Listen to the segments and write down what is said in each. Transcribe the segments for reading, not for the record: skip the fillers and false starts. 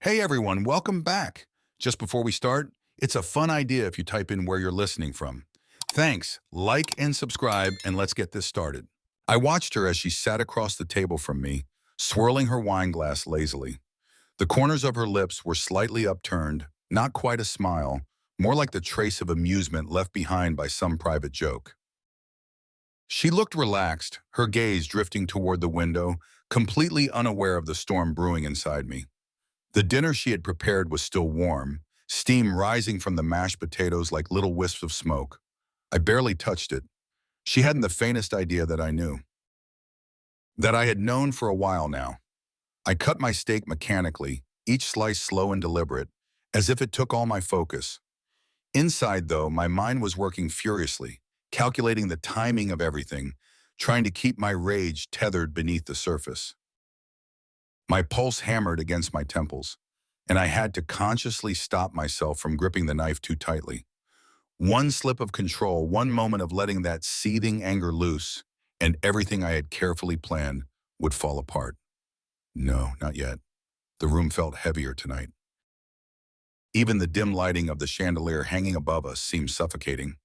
Hey everyone, welcome back. Just before we start, it's a fun idea if you type in where you're listening from. Thanks, like and subscribe, and let's get this started. I watched her as she sat across the table from me, swirling her wine glass lazily. The corners of her lips were slightly upturned, not quite a smile, more like the trace of amusement left behind by some private joke. She looked relaxed, her gaze drifting toward the window, completely unaware of the storm brewing inside me. The dinner she had prepared was still warm, steam rising from the mashed potatoes like little wisps of smoke. I barely touched it. She hadn't the faintest idea that I knew. That I had known for a while now. I cut my steak mechanically, each slice slow and deliberate, as if it took all my focus. Inside, though, my mind was working furiously, calculating the timing of everything, trying to keep my rage tethered beneath the surface. My pulse hammered against my temples, and I had to consciously stop myself from gripping the knife too tightly. One slip of control, one moment of letting that seething anger loose, and everything I had carefully planned would fall apart. No, not yet. The room felt heavier tonight. Even the dim lighting of the chandelier hanging above us seemed suffocating.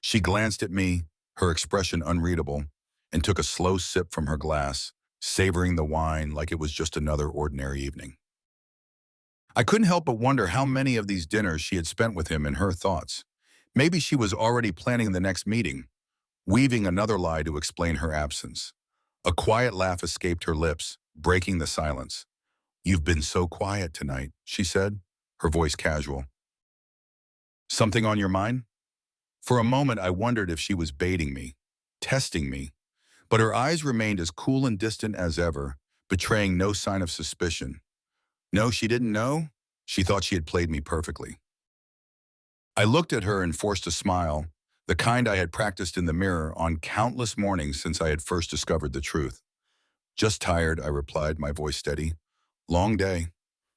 She glanced at me, her expression unreadable, and took a slow sip from her glass, savoring the wine like it was just another ordinary evening. I couldn't help but wonder how many of these dinners she had spent with him in her thoughts. Maybe she was already planning the next meeting, weaving another lie to explain her absence. A quiet laugh escaped her lips, breaking the silence. "You've been so quiet tonight," she said, her voice casual. "Something on your mind?" For a moment, I wondered if she was baiting me, testing me, but her eyes remained as cool and distant as ever, betraying no sign of suspicion. No, she didn't know. She thought she had played me perfectly. I looked at her and forced a smile, the kind I had practiced in the mirror on countless mornings since I had first discovered the truth. "Just tired," I replied, my voice steady. "Long day."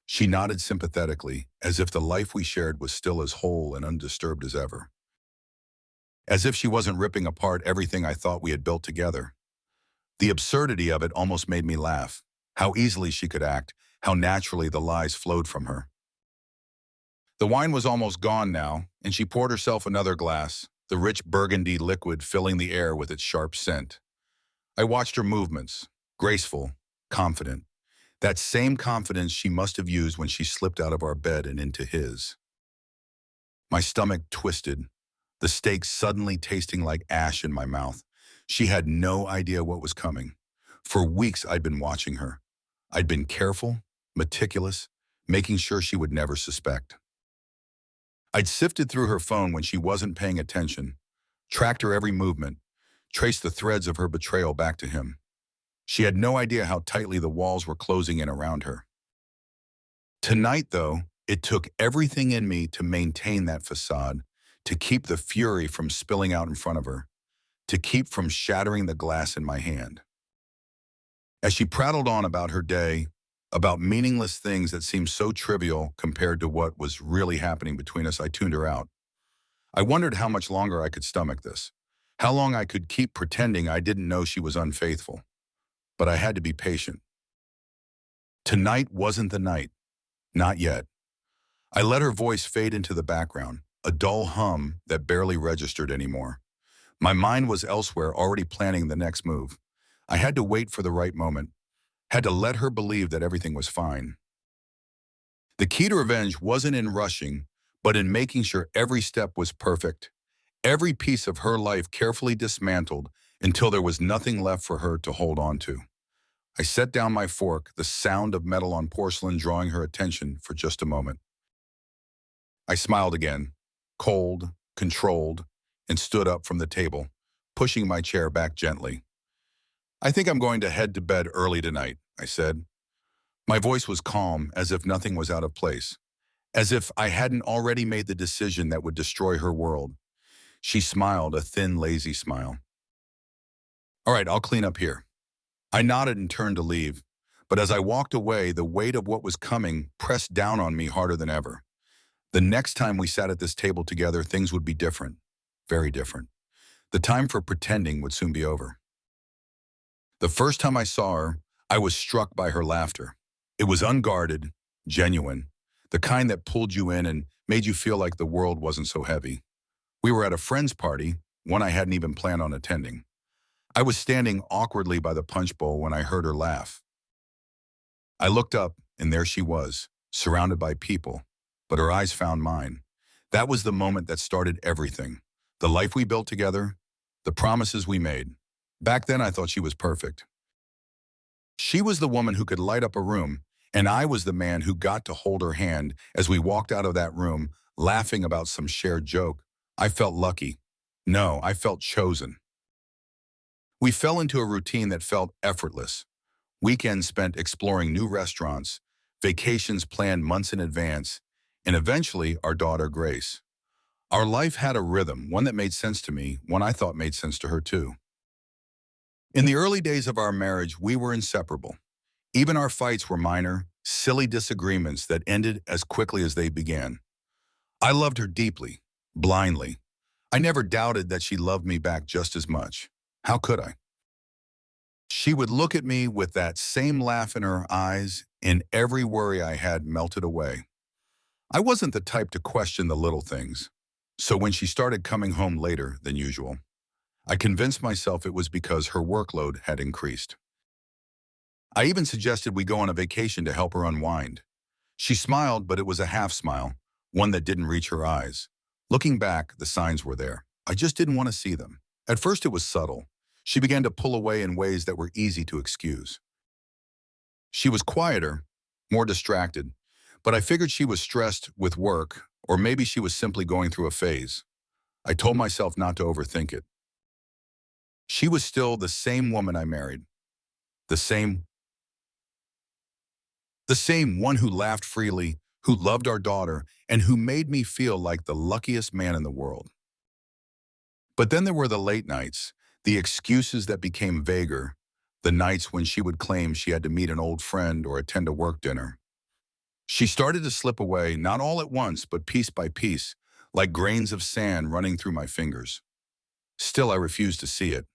She nodded sympathetically, as if the life we shared was still as whole and undisturbed as ever. As if she wasn't ripping apart everything I thought we had built together. The absurdity of it almost made me laugh. How easily she could act, how naturally the lies flowed from her. The wine was almost gone now, and she poured herself another glass, the rich burgundy liquid filling the air with its sharp scent. I watched her movements, graceful, confident. That same confidence she must have used when she slipped out of our bed and into his. My stomach twisted, the steak suddenly tasting like ash in my mouth. She had no idea what was coming. For weeks I'd been watching her. I'd been careful, meticulous, making sure she would never suspect. I'd sifted through her phone when she wasn't paying attention, tracked her every movement, traced the threads of her betrayal back to him. She had no idea how tightly the walls were closing in around her. Tonight, though, it took everything in me to maintain that facade, to keep the fury from spilling out in front of her, to keep from shattering the glass in my hand. As she prattled on about her day, about meaningless things that seemed so trivial compared to what was really happening between us, I tuned her out. I wondered how much longer I could stomach this, how long I could keep pretending I didn't know she was unfaithful. But I had to be patient. Tonight wasn't the night. Not yet. I let her voice fade into the background, a dull hum that barely registered anymore. My mind was elsewhere, already planning the next move. I had to wait for the right moment, had to let her believe that everything was fine. The key to revenge wasn't in rushing, but in making sure every step was perfect, every piece of her life carefully dismantled until there was nothing left for her to hold on to. I set down my fork, the sound of metal on porcelain drawing her attention for just a moment. I smiled again, cold, controlled, and stood up from the table, pushing my chair back gently. "I think I'm going to head to bed early tonight," I said. My voice was calm, as if nothing was out of place, as if I hadn't already made the decision that would destroy her world. She smiled, a thin, lazy smile. "All right, I'll clean up here." I nodded and turned to leave, but as I walked away, the weight of what was coming pressed down on me harder than ever. The next time we sat at this table together, things would be different, very different. The time for pretending would soon be over. The first time I saw her, I was struck by her laughter. It was unguarded, genuine, the kind that pulled you in and made you feel like the world wasn't so heavy. We were at a friend's party, one I hadn't even planned on attending. I was standing awkwardly by the punch bowl when I heard her laugh. I looked up, and there she was, surrounded by people, but her eyes found mine. That was the moment that started everything. The life we built together, the promises we made. Back then, I thought she was perfect. She was the woman who could light up a room, and I was the man who got to hold her hand as we walked out of that room, laughing about some shared joke. I felt lucky. No, I felt chosen. We fell into a routine that felt effortless. Weekends spent exploring new restaurants, vacations planned months in advance, and eventually our daughter, Grace. Our life had a rhythm, one that made sense to me, one I thought made sense to her too. In the early days of our marriage, we were inseparable. Even our fights were minor, silly disagreements that ended as quickly as they began. I loved her deeply, blindly. I never doubted that she loved me back just as much. How could I? She would look at me with that same laugh in her eyes, and every worry I had melted away. I wasn't the type to question the little things. So when she started coming home later than usual, I convinced myself it was because her workload had increased. I even suggested we go on a vacation to help her unwind. She smiled, but it was a half smile, one that didn't reach her eyes. Looking back, the signs were there. I just didn't want to see them. At first it was subtle. She began to pull away in ways that were easy to excuse. She was quieter, more distracted, but I figured she was stressed with work, or maybe she was simply going through a phase. I told myself not to overthink it. She was still the same woman I married, the same one who laughed freely, who loved our daughter, and who made me feel like the luckiest man in the world. But then there were the late nights, the excuses that became vaguer, the nights when she would claim she had to meet an old friend or attend a work dinner. She started to slip away, not all at once, but piece by piece, like grains of sand running through my fingers. Still, I refused to see it.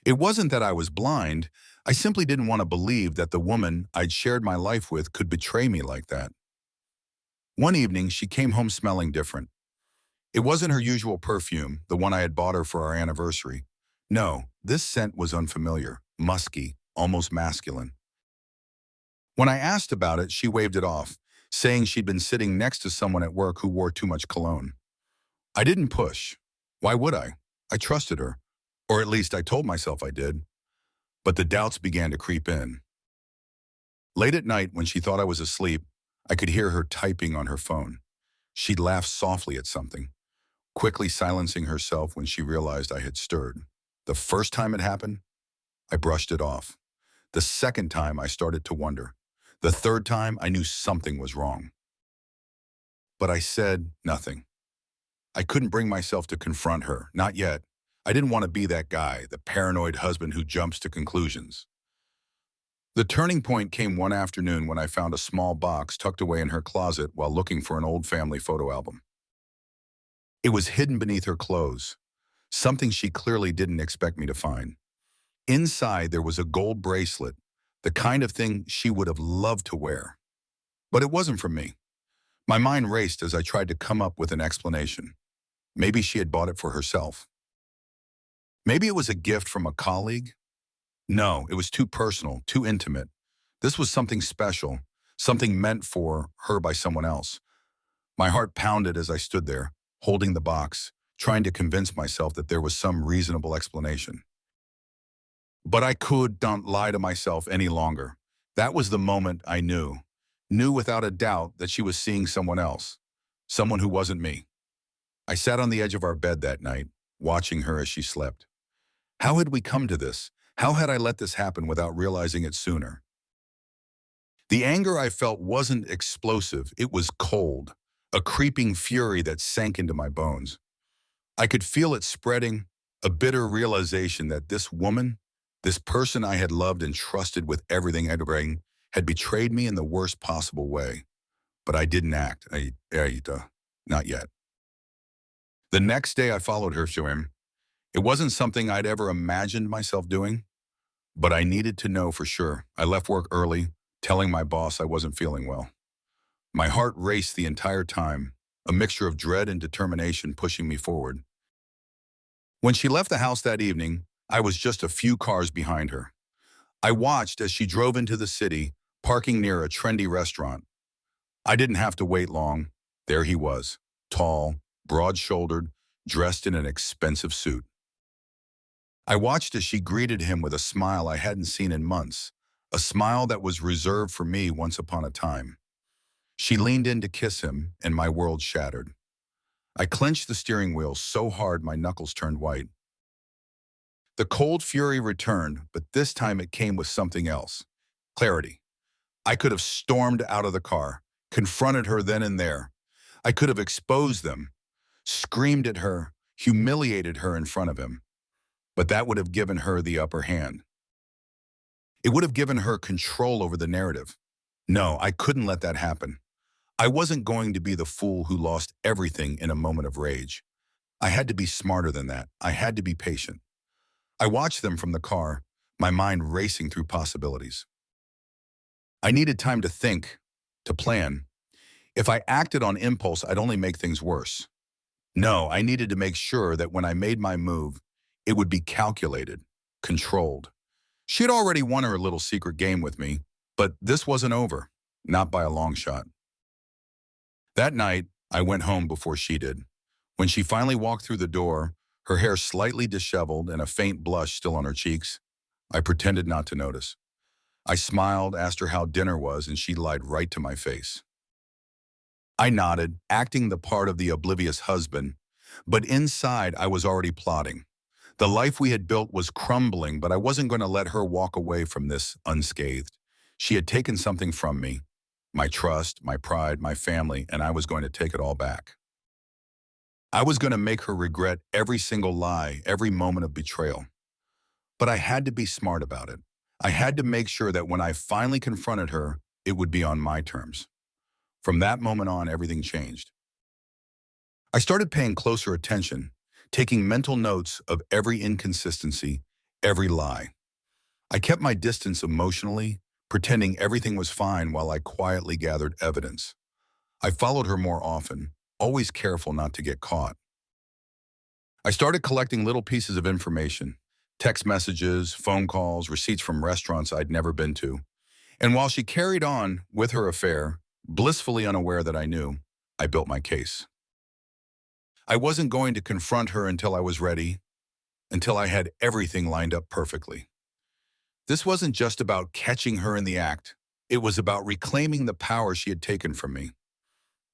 It wasn't that I was blind. I simply didn't want to believe that the woman I'd shared my life with could betray me like that. One evening, she came home smelling different. It wasn't her usual perfume, the one I had bought her for our anniversary. No, this scent was unfamiliar, musky, almost masculine. When I asked about it, she waved it off, saying she'd been sitting next to someone at work who wore too much cologne. I didn't push. Why would I? I trusted her. Or at least I told myself I did. But the doubts began to creep in. Late at night, when she thought I was asleep, I could hear her typing on her phone. She'd laugh softly at something, quickly silencing herself when she realized I had stirred. The first time it happened, I brushed it off. The second time, I started to wonder. The third time, I knew something was wrong. But I said nothing. I couldn't bring myself to confront her, not yet. I didn't want to be that guy, the paranoid husband who jumps to conclusions. The turning point came one afternoon when I found a small box tucked away in her closet while looking for an old family photo album. It was hidden beneath her clothes, something she clearly didn't expect me to find. Inside, there was a gold bracelet, the kind of thing she would have loved to wear. But it wasn't for me. My mind raced as I tried to come up with an explanation. Maybe she had bought it for herself. Maybe it was a gift from a colleague. No, it was too personal, too intimate. This was something special, something meant for her by someone else. My heart pounded as I stood there, holding the box, trying to convince myself that there was some reasonable explanation. But I couldn't lie to myself any longer. That was the moment I knew without a doubt that she was seeing someone else, someone who wasn't me. I sat on the edge of our bed that night, watching her as she slept. How had we come to this? How had I let this happen without realizing it sooner? The anger I felt wasn't explosive, it was cold, a creeping fury that sank into my bones. I could feel it spreading, a bitter realization that this woman, this person I had loved and trusted with everything I'd bring, had betrayed me in the worst possible way. But I didn't act. Not yet. The next day I followed her to him. It wasn't something I'd ever imagined myself doing, but I needed to know for sure. I left work early, telling my boss I wasn't feeling well. My heart raced the entire time, a mixture of dread and determination pushing me forward. When she left the house that evening, I was just a few cars behind her. I watched as she drove into the city, parking near a trendy restaurant. I didn't have to wait long. There he was, tall, broad-shouldered, dressed in an expensive suit. I watched as she greeted him with a smile I hadn't seen in months, a smile that was reserved for me once upon a time. She leaned in to kiss him, and my world shattered. I clenched the steering wheel so hard my knuckles turned white. The cold fury returned, but this time it came with something else. Clarity. I could have stormed out of the car, confronted her then and there. I could have exposed them, screamed at her, humiliated her in front of him. But that would have given her the upper hand. It would have given her control over the narrative. No, I couldn't let that happen. I wasn't going to be the fool who lost everything in a moment of rage. I had to be smarter than that. I had to be patient. I watched them from the car, my mind racing through possibilities. I needed time to think, to plan. If I acted on impulse, I'd only make things worse. No, I needed to make sure that when I made my move, it would be calculated, controlled. She had already won her little secret game with me, but this wasn't over, not by a long shot. That night, I went home before she did. When she finally walked through the door, her hair slightly disheveled and a faint blush still on her cheeks, I pretended not to notice. I smiled, asked her how dinner was, and she lied right to my face. I nodded, acting the part of the oblivious husband, but inside I was already plotting. The life we had built was crumbling, but I wasn't going to let her walk away from this unscathed. She had taken something from me, my trust, my pride, my family, and I was going to take it all back. I was going to make her regret every single lie, every moment of betrayal. But I had to be smart about it. I had to make sure that when I finally confronted her, it would be on my terms. From that moment on, everything changed. I started paying closer attention, taking mental notes of every inconsistency, every lie. I kept my distance emotionally, pretending everything was fine while I quietly gathered evidence. I followed her more often, always careful not to get caught. I started collecting little pieces of information, text messages, phone calls, receipts from restaurants I'd never been to. And while she carried on with her affair, blissfully unaware that I knew, I built my case. I wasn't going to confront her until I was ready, until I had everything lined up perfectly. This wasn't just about catching her in the act. It was about reclaiming the power she had taken from me.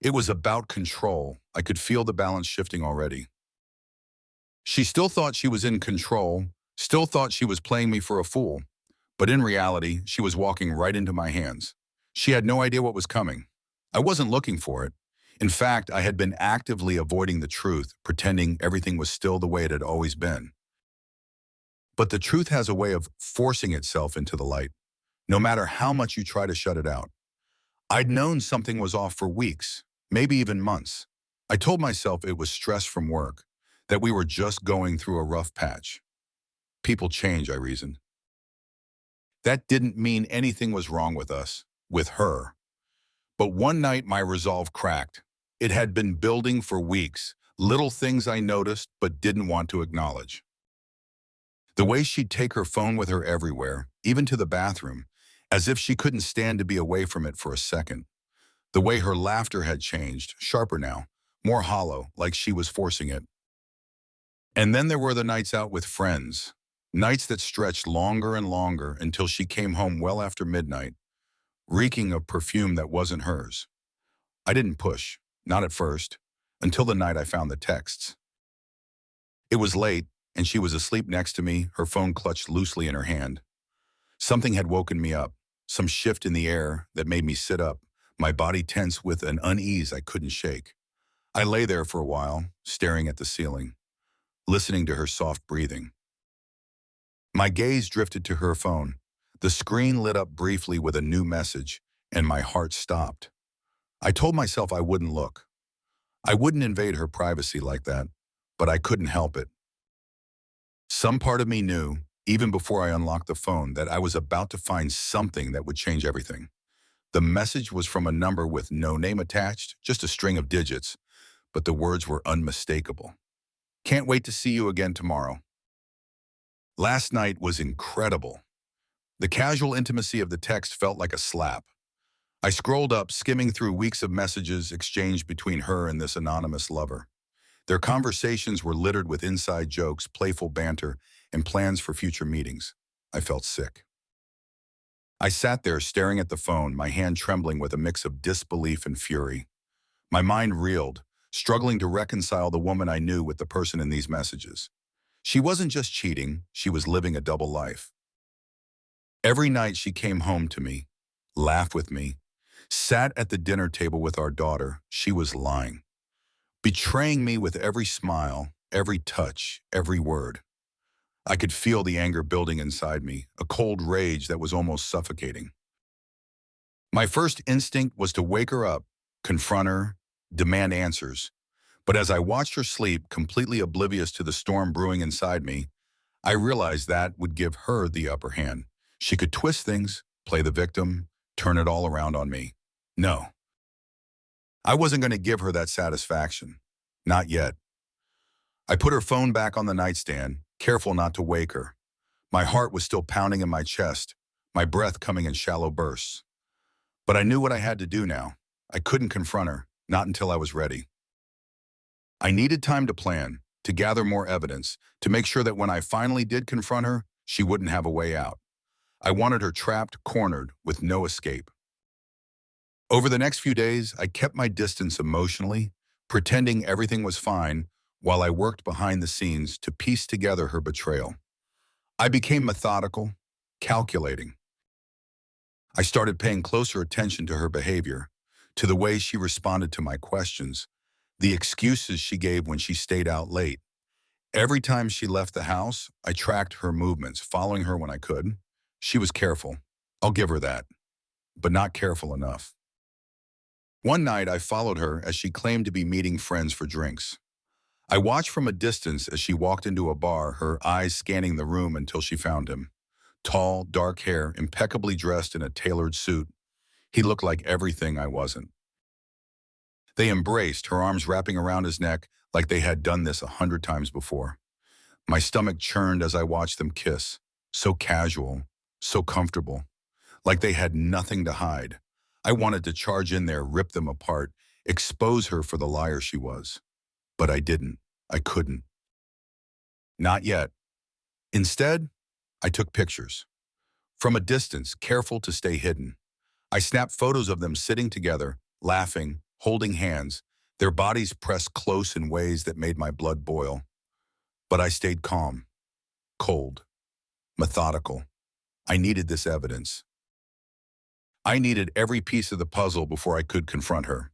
It was about control. I could feel the balance shifting already. She still thought she was in control, still thought she was playing me for a fool, but in reality, she was walking right into my hands. She had no idea what was coming. I wasn't looking for it. In fact, I had been actively avoiding the truth, pretending everything was still the way it had always been. But the truth has a way of forcing itself into the light, no matter how much you try to shut it out. I'd known something was off for weeks, maybe even months. I told myself it was stress from work, that we were just going through a rough patch. People change, I reasoned. That didn't mean anything was wrong with us, with her. But one night my resolve cracked. It had been building for weeks, little things I noticed but didn't want to acknowledge. The way she'd take her phone with her everywhere, even to the bathroom, as if she couldn't stand to be away from it for a second. The way her laughter had changed, sharper now, more hollow, like she was forcing it. And then there were the nights out with friends, nights that stretched longer and longer until she came home well after midnight, reeking of perfume that wasn't hers. I didn't push, not at first, until the night I found the texts. It was late, and she was asleep next to me, her phone clutched loosely in her hand. Something had woken me up, some shift in the air that made me sit up, my body tense with an unease I couldn't shake. I lay there for a while, staring at the ceiling, listening to her soft breathing. My gaze drifted to her phone. The screen lit up briefly with a new message, and my heart stopped. I told myself I wouldn't look. I wouldn't invade her privacy like that, but I couldn't help it. Some part of me knew, even before I unlocked the phone, that I was about to find something that would change everything. The message was from a number with no name attached, just a string of digits, but the words were unmistakable. Can't wait to see you again tomorrow. Last night was incredible. The casual intimacy of the text felt like a slap. I scrolled up, skimming through weeks of messages exchanged between her and this anonymous lover. Their conversations were littered with inside jokes, playful banter, and plans for future meetings. I felt sick. I sat there staring at the phone, my hand trembling with a mix of disbelief and fury. My mind reeled, struggling to reconcile the woman I knew with the person in these messages. She wasn't just cheating, she was living a double life. Every night she came home to me, laughed with me, sat at the dinner table with our daughter. She was lying, betraying me with every smile, every touch, every word. I could feel the anger building inside me, a cold rage that was almost suffocating. My first instinct was to wake her up, confront her, demand answers. But as I watched her sleep, completely oblivious to the storm brewing inside me, I realized that would give her the upper hand. She could twist things, play the victim, turn it all around on me. No, I wasn't going to give her that satisfaction. Not yet. I put her phone back on the nightstand, careful not to wake her. My heart was still pounding in my chest, my breath coming in shallow bursts. But I knew what I had to do now. I couldn't confront her, not until I was ready. I needed time to plan, to gather more evidence, to make sure that when I finally did confront her, she wouldn't have a way out. I wanted her trapped, cornered, with no escape. Over the next few days, I kept my distance emotionally, pretending everything was fine while I worked behind the scenes to piece together her betrayal. I became methodical, calculating. I started paying closer attention to her behavior, to the way she responded to my questions, the excuses she gave when she stayed out late. Every time she left the house, I tracked her movements, following her when I could. She was careful. I'll give her that, but not careful enough. One night, I followed her as she claimed to be meeting friends for drinks. I watched from a distance as she walked into a bar, her eyes scanning the room until she found him. Tall, dark hair, impeccably dressed in a tailored suit. He looked like everything I wasn't. They embraced, her arms wrapping around his neck like they had done this 100 times before. My stomach churned as I watched them kiss, so casual, so comfortable, like they had nothing to hide. I wanted to charge in there, rip them apart, expose her for the liar she was. But I didn't. I couldn't. Not yet. Instead, I took pictures. From a distance, careful to stay hidden. I snapped photos of them sitting together, laughing, holding hands, their bodies pressed close in ways that made my blood boil. But I stayed calm, cold, methodical. I needed this evidence. I needed every piece of the puzzle before I could confront her.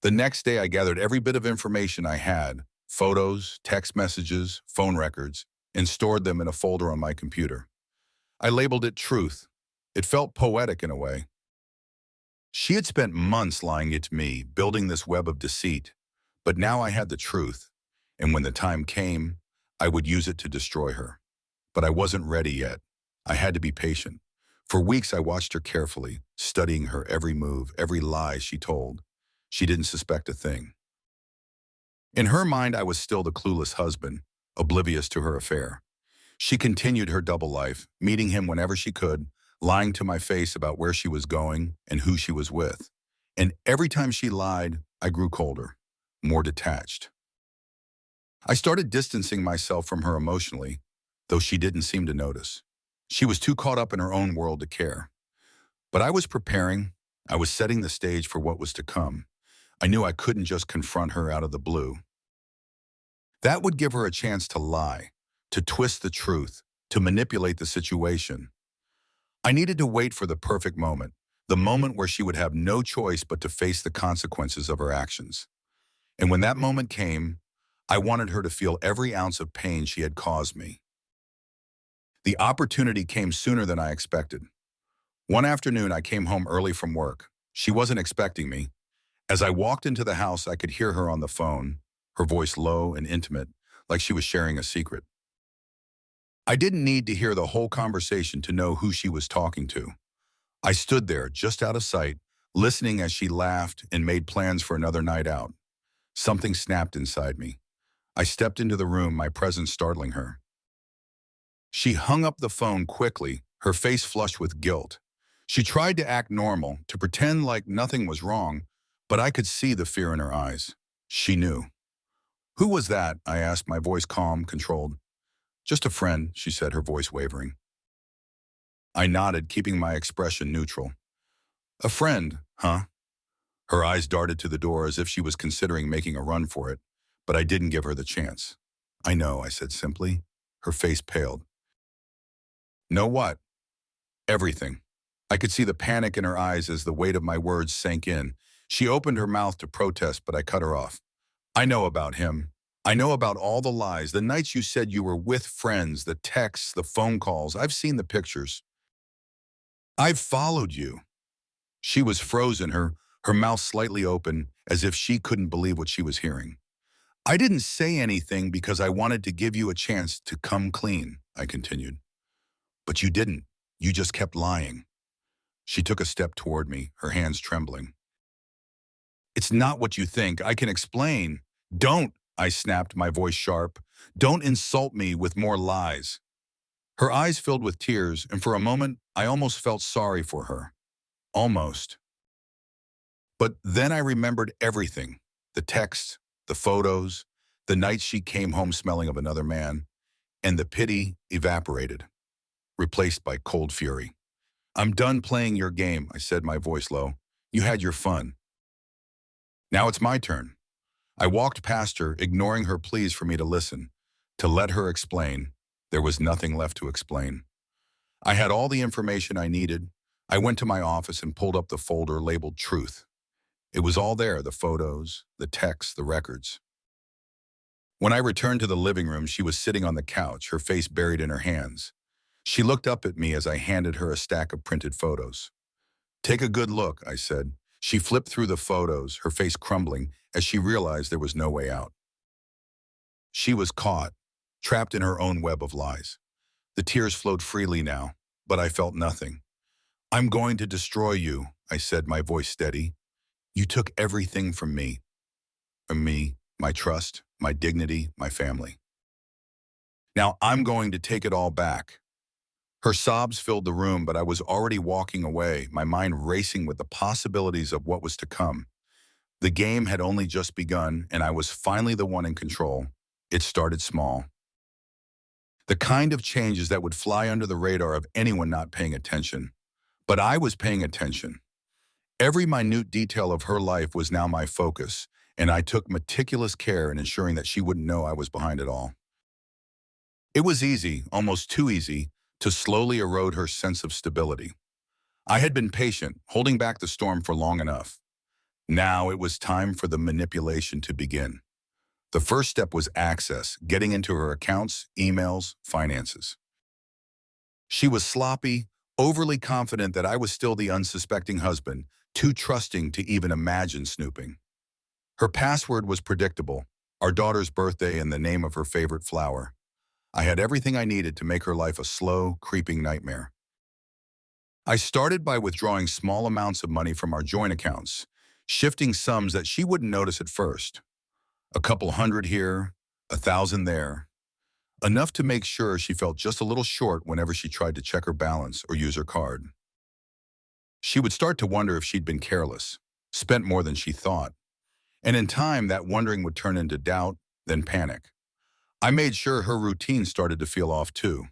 The next day, I gathered every bit of information I had, photos, text messages, phone records, and stored them in a folder on my computer. I labeled it Truth. It felt poetic in a way. She had spent months lying to me, building this web of deceit. But now I had the truth, and when the time came, I would use it to destroy her. But I wasn't ready yet. I had to be patient. For weeks, I watched her carefully, studying her every move, every lie she told. She didn't suspect a thing. In her mind, I was still the clueless husband, oblivious to her affair. She continued her double life, meeting him whenever she could, lying to my face about where she was going and who she was with. And every time she lied, I grew colder, more detached. I started distancing myself from her emotionally, though she didn't seem to notice. She was too caught up in her own world to care. But I was preparing. I was setting the stage for what was to come. I knew I couldn't just confront her out of the blue. That would give her a chance to lie, to twist the truth, to manipulate the situation. I needed to wait for the perfect moment, the moment where she would have no choice but to face the consequences of her actions. And when that moment came, I wanted her to feel every ounce of pain she had caused me. The opportunity came sooner than I expected. One afternoon, I came home early from work. She wasn't expecting me. As I walked into the house, I could hear her on the phone, her voice low and intimate, like she was sharing a secret. I didn't need to hear the whole conversation to know who she was talking to. I stood there, just out of sight, listening as she laughed and made plans for another night out. Something snapped inside me. I stepped into the room, my presence startling her. She hung up the phone quickly, her face flushed with guilt. She tried to act normal, to pretend like nothing was wrong, but I could see the fear in her eyes. She knew. "Who was that?" I asked, my voice calm, controlled. "Just a friend," she said, her voice wavering. I nodded, keeping my expression neutral. "A friend, huh?" Her eyes darted to the door as if she was considering making a run for it, but I didn't give her the chance. "I know," I said simply. Her face paled. "Know what?" "Everything." I could see the panic in her eyes as the weight of my words sank in. She opened her mouth to protest, but I cut her off. "I know about him. I know about all the lies, the nights you said you were with friends, the texts, the phone calls. I've seen the pictures. I've followed you." She was frozen, her mouth slightly open, as if she couldn't believe what she was hearing. "I didn't say anything because I wanted to give you a chance to come clean," I continued. "But you didn't. You just kept lying." She took a step toward me, her hands trembling. "It's not what you think. I can explain." "Don't," I snapped, my voice sharp. "Don't insult me with more lies." Her eyes filled with tears, and for a moment, I almost felt sorry for her. Almost. But then I remembered everything. The texts, the photos, the nights she came home smelling of another man, and the pity evaporated, replaced by cold fury. "I'm done playing your game," I said, my voice low. "You had your fun. Now it's my turn." I walked past her, ignoring her pleas for me to listen, to let her explain. There was nothing left to explain. I had all the information I needed. I went to my office and pulled up the folder labeled Truth. It was all there, the photos, the texts, the records. When I returned to the living room, she was sitting on the couch, her face buried in her hands. She looked up at me as I handed her a stack of printed photos. "Take a good look," I said. She flipped through the photos, her face crumbling, as she realized there was no way out. She was caught, trapped in her own web of lies. The tears flowed freely now, but I felt nothing. "I'm going to destroy you," I said, my voice steady. "You took everything from me, my trust, my dignity, my family. Now I'm going to take it all back." Her sobs filled the room, but I was already walking away, my mind racing with the possibilities of what was to come. The game had only just begun, and I was finally the one in control. It started small. The kind of changes that would fly under the radar of anyone not paying attention. But I was paying attention. Every minute detail of her life was now my focus, and I took meticulous care in ensuring that she wouldn't know I was behind it all. It was easy, almost too easy, to slowly erode her sense of stability. I had been patient, holding back the storm for long enough. Now it was time for the manipulation to begin. The first step was access, getting into her accounts, emails, finances. She was sloppy, overly confident that I was still the unsuspecting husband, too trusting to even imagine snooping. Her password was predictable, our daughter's birthday and the name of her favorite flower. I had everything I needed to make her life a slow, creeping nightmare. I started by withdrawing small amounts of money from our joint accounts, shifting sums that she wouldn't notice at first. A couple hundred here, 1,000 there. Enough to make sure she felt just a little short whenever she tried to check her balance or use her card. She would start to wonder if she'd been careless, spent more than she thought. And in time, that wondering would turn into doubt, then panic. I made sure her routine started to feel off too.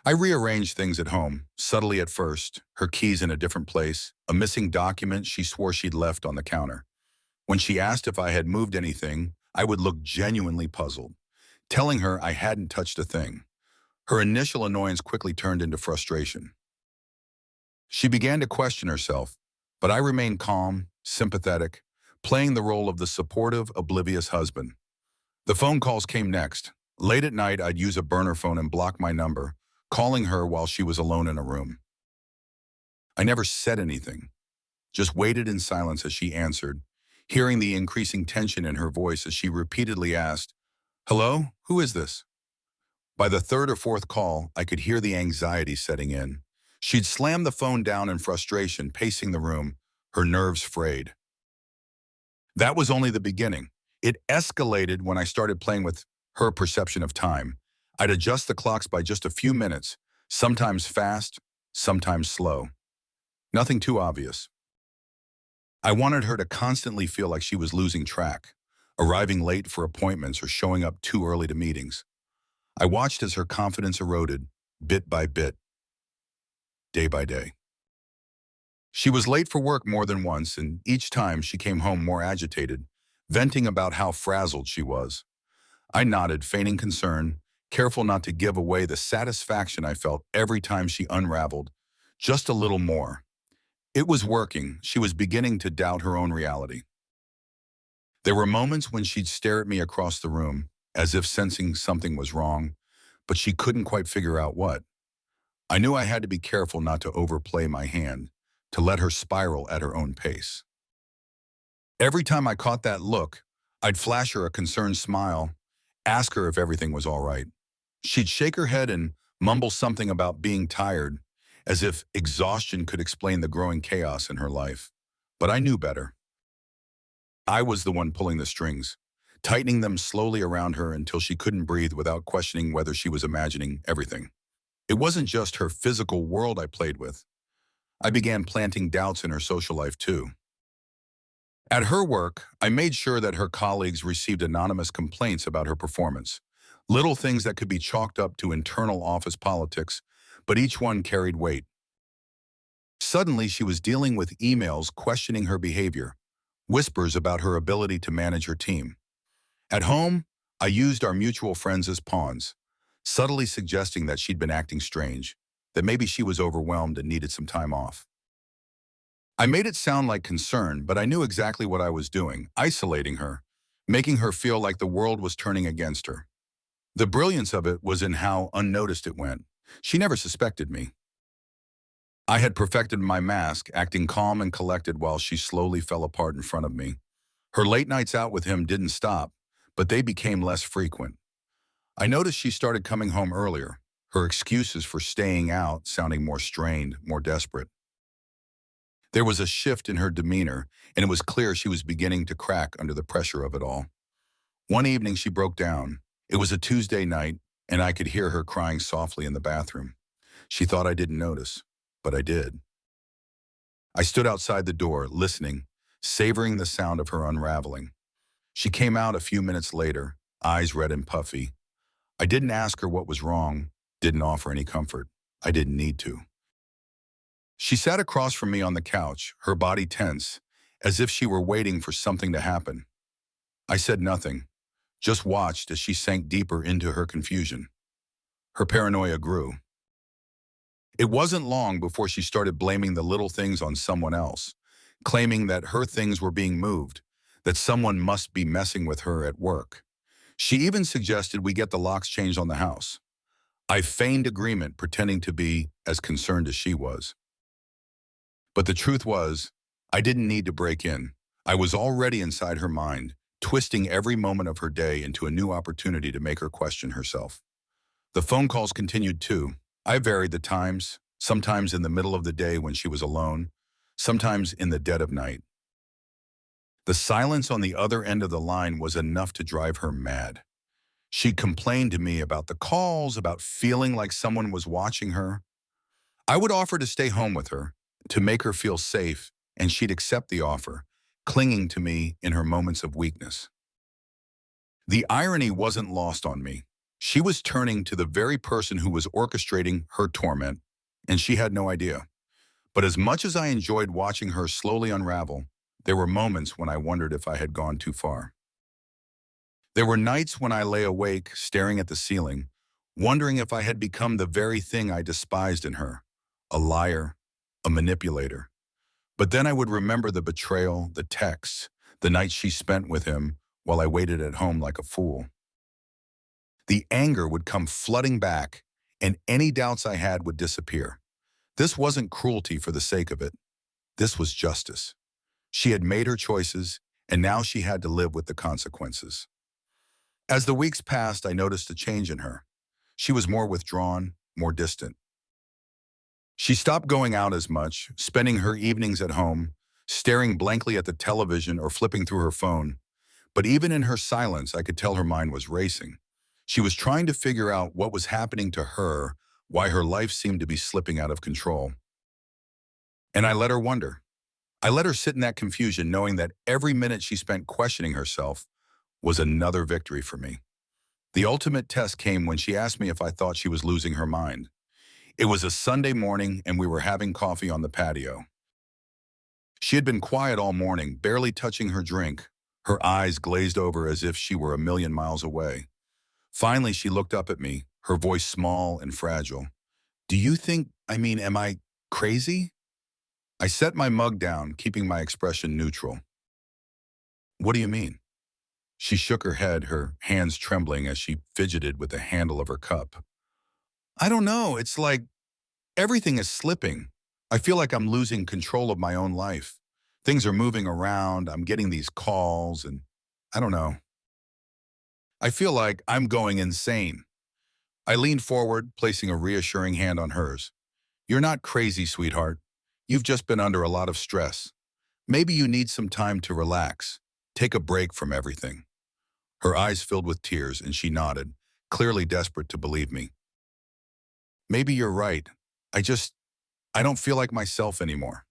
I rearranged things at home, subtly at first, her keys in a different place, a missing document she swore she'd left on the counter. When she asked if I had moved anything, I would look genuinely puzzled, telling her I hadn't touched a thing. Her initial annoyance quickly turned into frustration. She began to question herself, but I remained calm, sympathetic, playing the role of the supportive, oblivious husband. The phone calls came next. Late at night, I'd use a burner phone and block my number, calling her while she was alone in a room. I never said anything, just waited in silence as she answered, hearing the increasing tension in her voice as she repeatedly asked, "Hello, who is this?" By the third or fourth call, I could hear the anxiety setting in. She'd slam the phone down in frustration, pacing the room, Her nerves frayed. That was only the beginning. It escalated when I started playing with her perception of time. I'd adjust the clocks by just a few minutes, sometimes fast, sometimes slow. Nothing too obvious. I wanted her to constantly feel like she was losing track, arriving late for appointments or showing up too early to meetings. I watched as her confidence eroded, bit by bit, day by day. She was late for work more than once, and each time she came home more agitated, venting about how frazzled she was. I nodded, feigning concern, careful not to give away the satisfaction I felt every time she unraveled, just a little more. It was working. She was beginning to doubt her own reality. There were moments when she'd stare at me across the room, as if sensing something was wrong, but she couldn't quite figure out what. I knew I had to be careful not to overplay my hand, to let her spiral at her own pace. Every time I caught that look, I'd flash her a concerned smile, ask her if everything was all right. She'd shake her head and mumble something about being tired, as if exhaustion could explain the growing chaos in her life. But I knew better. I was the one pulling the strings, tightening them slowly around her until she couldn't breathe without questioning whether she was imagining everything. It wasn't just her physical world I played with. I began planting doubts in her social life too. At her work, I made sure that her colleagues received anonymous complaints about her performance. Little things that could be chalked up to internal office politics, but each one carried weight. Suddenly, she was dealing with emails questioning her behavior, whispers about her ability to manage her team. At home, I used our mutual friends as pawns, subtly suggesting that she'd been acting strange, that maybe she was overwhelmed and needed some time off. I made it sound like concern, but I knew exactly what I was doing, isolating her, making her feel like the world was turning against her. The brilliance of it was in how unnoticed it went. She never suspected me. I had perfected my mask, acting calm and collected while she slowly fell apart in front of me. Her late nights out with him didn't stop, but they became less frequent. I noticed she started coming home earlier, her excuses for staying out sounding more strained, more desperate. There was a shift in her demeanor, and it was clear she was beginning to crack under the pressure of it all. One evening she broke down. It was a Tuesday night, and I could hear her crying softly in the bathroom. She thought I didn't notice, but I did. I stood outside the door, listening, savoring the sound of her unraveling. She came out a few minutes later, eyes red and puffy. I didn't ask her what was wrong, didn't offer any comfort. I didn't need to. She sat across from me on the couch, her body tense, as if she were waiting for something to happen. I said nothing, just watched as she sank deeper into her confusion. Her paranoia grew. It wasn't long before she started blaming the little things on someone else, claiming that her things were being moved, that someone must be messing with her at work. She even suggested we get the locks changed on the house. I feigned agreement, pretending to be as concerned as she was. But the truth was, I didn't need to break in. I was already inside her mind, twisting every moment of her day into a new opportunity to make her question herself. The phone calls continued too. I varied the times, sometimes in the middle of the day when she was alone, sometimes in the dead of night. The silence on the other end of the line was enough to drive her mad. She complained to me about the calls, about feeling like someone was watching her. I would offer to stay home with her, to make her feel safe, and she'd accept the offer, clinging to me in her moments of weakness. The irony wasn't lost on me. She was turning to the very person who was orchestrating her torment, and she had no idea. But as much as I enjoyed watching her slowly unravel, there were moments when I wondered if I had gone too far. There were nights when I lay awake, staring at the ceiling, wondering if I had become the very thing I despised in her, a liar, a manipulator. But then I would remember the betrayal, the texts, the nights she spent with him while I waited at home like a fool. The anger would come flooding back, and any doubts I had would disappear. This wasn't cruelty for the sake of it. This was justice. She had made her choices, and now she had to live with the consequences. As the weeks passed, I noticed a change in her. She was more withdrawn, more distant. She stopped going out as much, spending her evenings at home, staring blankly at the television or flipping through her phone. But even in her silence, I could tell her mind was racing. She was trying to figure out what was happening to her, why her life seemed to be slipping out of control. And I let her wonder. I let her sit in that confusion, knowing that every minute she spent questioning herself was another victory for me. The ultimate test came when she asked me if I thought she was losing her mind. It was a Sunday morning and we were having coffee on the patio. She had been quiet all morning, barely touching her drink, her eyes glazed over as if she were a million miles away. Finally, she looked up at me, her voice small and fragile. Do you think, am I crazy? I set my mug down, keeping my expression neutral. What do you mean? She shook her head, her hands trembling as she fidgeted with the handle of her cup. I don't know, it's like everything is slipping. I feel like I'm losing control of my own life. Things are moving around, I'm getting these calls, and I don't know. I feel like I'm going insane. I leaned forward, placing a reassuring hand on hers. You're not crazy, sweetheart. You've just been under a lot of stress. Maybe you need some time to relax. Take a break from everything. Her eyes filled with tears and she nodded, clearly desperate to believe me. Maybe you're right. I don't feel like myself anymore.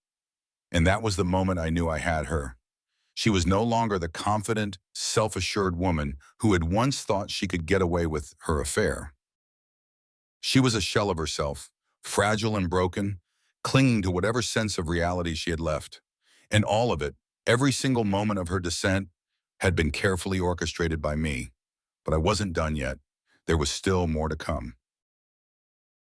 And that was the moment I knew I had her. She was no longer the confident, self-assured woman who had once thought she could get away with her affair. She was a shell of herself, fragile and broken, clinging to whatever sense of reality she had left. And all of it, every single moment of her descent, had been carefully orchestrated by me. But I wasn't done yet. There was still more to come.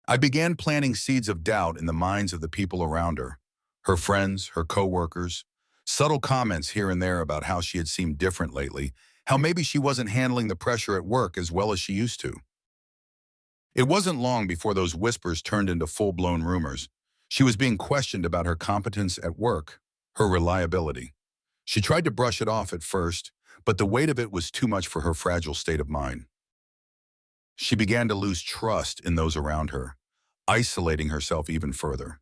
I began planting seeds of doubt in the minds of the people around her friends, her coworkers, subtle comments here and there about how she had seemed different lately, how maybe she wasn't handling the pressure at work as well as she used to. It wasn't long before those whispers turned into full-blown rumors. She was being questioned about her competence at work, her reliability. She tried to brush it off at first, but the weight of it was too much for her fragile state of mind. She began to lose trust in those around her, isolating herself even further.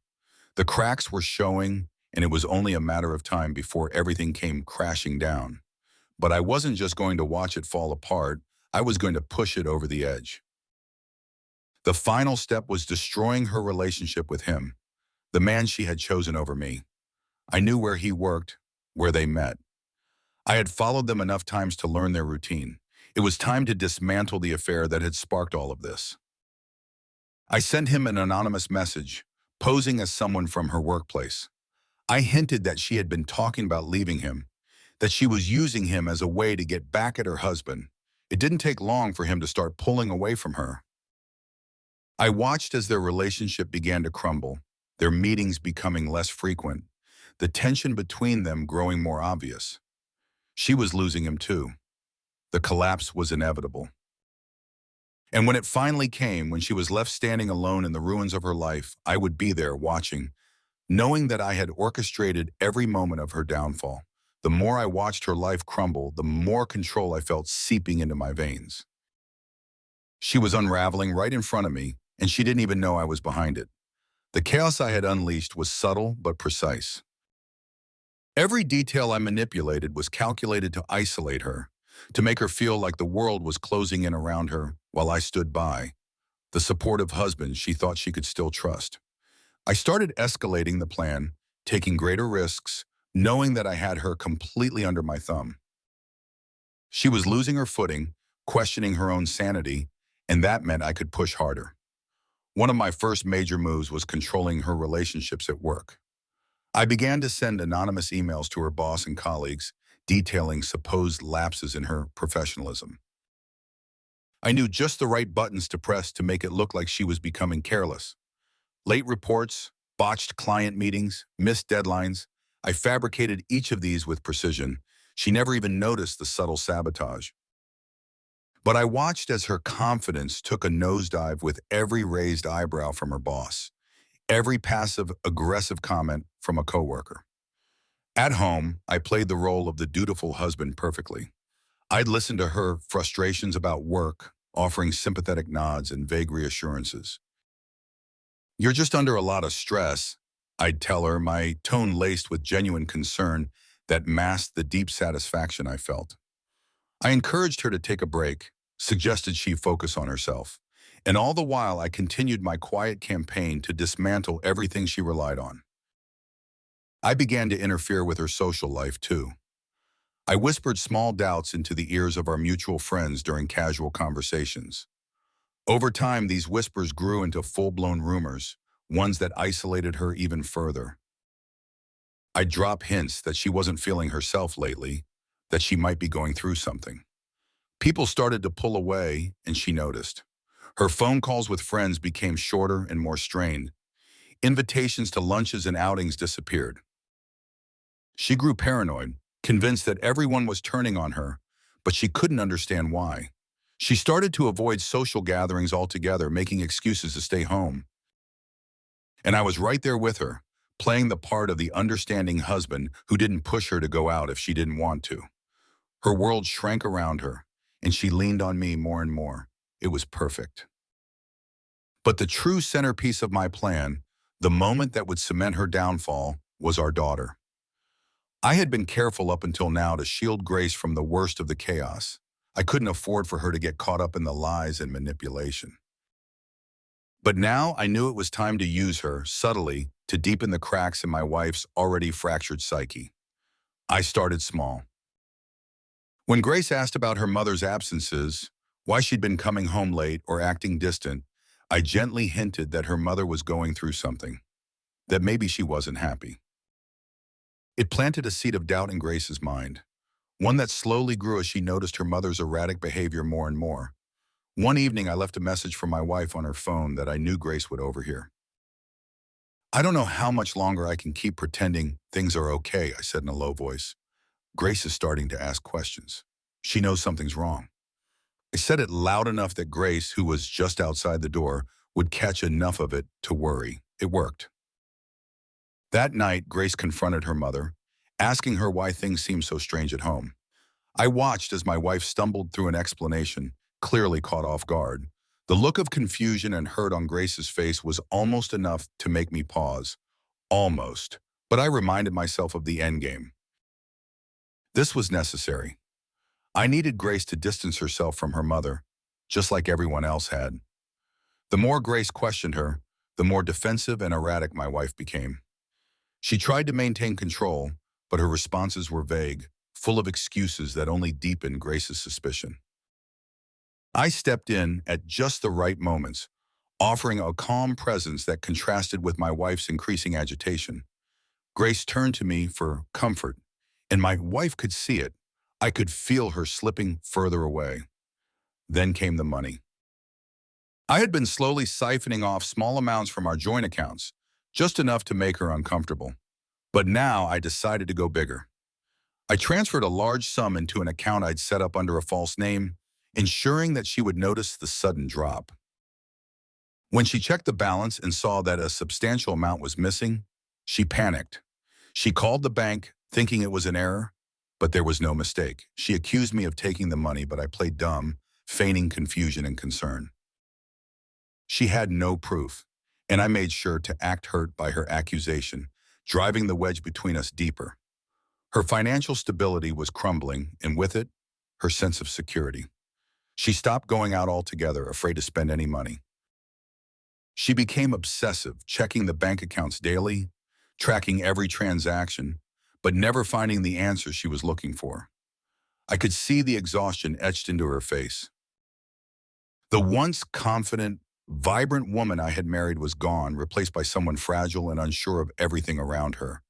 The cracks were showing, and it was only a matter of time before everything came crashing down. But I wasn't just going to watch it fall apart, I was going to push it over the edge. The final step was destroying her relationship with him, the man she had chosen over me. I knew where he worked, where they met. I had followed them enough times to learn their routine. It was time to dismantle the affair that had sparked all of this. I sent him an anonymous message, posing as someone from her workplace. I hinted that she had been talking about leaving him, that she was using him as a way to get back at her husband. It didn't take long for him to start pulling away from her. I watched as their relationship began to crumble, their meetings becoming less frequent, the tension between them growing more obvious. She was losing him too. The collapse was inevitable. And when it finally came, when she was left standing alone in the ruins of her life, I would be there watching, knowing that I had orchestrated every moment of her downfall. The more I watched her life crumble, the more control I felt seeping into my veins. She was unraveling right in front of me, and she didn't even know I was behind it. The chaos I had unleashed was subtle but precise. Every detail I manipulated was calculated to isolate her, to make her feel like the world was closing in around her while I stood by, the supportive husband she thought she could still trust. I started escalating the plan, taking greater risks, knowing that I had her completely under my thumb. She was losing her footing, questioning her own sanity, and that meant I could push harder. One of my first major moves was controlling her relationships at work. I began to send anonymous emails to her boss and colleagues, detailing supposed lapses in her professionalism. I knew just the right buttons to press to make it look like she was becoming careless. Late reports, botched client meetings, missed deadlines. I fabricated each of these with precision. She never even noticed the subtle sabotage. But I watched as her confidence took a nosedive with every raised eyebrow from her boss, every passive, aggressive comment from a coworker. At home, I played the role of the dutiful husband perfectly. I'd listen to her frustrations about work, offering sympathetic nods and vague reassurances. You're just under a lot of stress. I'd tell her, my tone laced with genuine concern that masked the deep satisfaction I felt. I encouraged her to take a break, suggested she focus on herself, and all the while I continued my quiet campaign to dismantle everything she relied on. I began to interfere with her social life too. I whispered small doubts into the ears of our mutual friends during casual conversations. Over time, these whispers grew into full-blown rumors, ones that isolated her even further. I'd drop hints that she wasn't feeling herself lately, that she might be going through something. People started to pull away, and she noticed. Her phone calls with friends became shorter and more strained. Invitations to lunches and outings disappeared. She grew paranoid, convinced that everyone was turning on her, but she couldn't understand why. She started to avoid social gatherings altogether, making excuses to stay home. And I was right there with her, playing the part of the understanding husband who didn't push her to go out if she didn't want to. Her world shrank around her, and she leaned on me more and more. It was perfect. But the true centerpiece of my plan, the moment that would cement her downfall, was our daughter. I had been careful up until now to shield Grace from the worst of the chaos. I couldn't afford for her to get caught up in the lies and manipulation. But now I knew it was time to use her, subtly, to deepen the cracks in my wife's already fractured psyche. I started small. When Grace asked about her mother's absences, why she'd been coming home late or acting distant, I gently hinted that her mother was going through something, that maybe she wasn't happy. It planted a seed of doubt in Grace's mind, one that slowly grew as she noticed her mother's erratic behavior more and more. One evening, I left a message from my wife on her phone that I knew Grace would overhear. "I don't know how much longer I can keep pretending things are okay," I said in a low voice. "Grace is starting to ask questions. She knows something's wrong." I said it loud enough that Grace, who was just outside the door, would catch enough of it to worry. It worked. That night, Grace confronted her mother, asking her why things seemed so strange at home. I watched as my wife stumbled through an explanation, clearly caught off guard. The look of confusion and hurt on Grace's face was almost enough to make me pause. Almost. But I reminded myself of the endgame. This was necessary. I needed Grace to distance herself from her mother, just like everyone else had. The more Grace questioned her, the more defensive and erratic my wife became. She tried to maintain control, but her responses were vague, full of excuses that only deepened Grace's suspicion. I stepped in at just the right moments, offering a calm presence that contrasted with my wife's increasing agitation. Grace turned to me for comfort, and my wife could see it. I could feel her slipping further away. Then came the money. I had been slowly siphoning off small amounts from our joint accounts, just enough to make her uncomfortable. But now I decided to go bigger. I transferred a large sum into an account I'd set up under a false name, ensuring that she would notice the sudden drop. When she checked the balance and saw that a substantial amount was missing, she panicked. She called the bank, thinking it was an error, but there was no mistake. She accused me of taking the money, but I played dumb, feigning confusion and concern. She had no proof, and I made sure to act hurt by her accusation, driving the wedge between us deeper. Her financial stability was crumbling, and with it, her sense of security. She stopped going out altogether, afraid to spend any money. She became obsessive, checking the bank accounts daily, tracking every transaction, but never finding the answers she was looking for. I could see the exhaustion etched into her face. The once confident, vibrant woman I had married was gone, replaced by someone fragile and unsure of everything around her.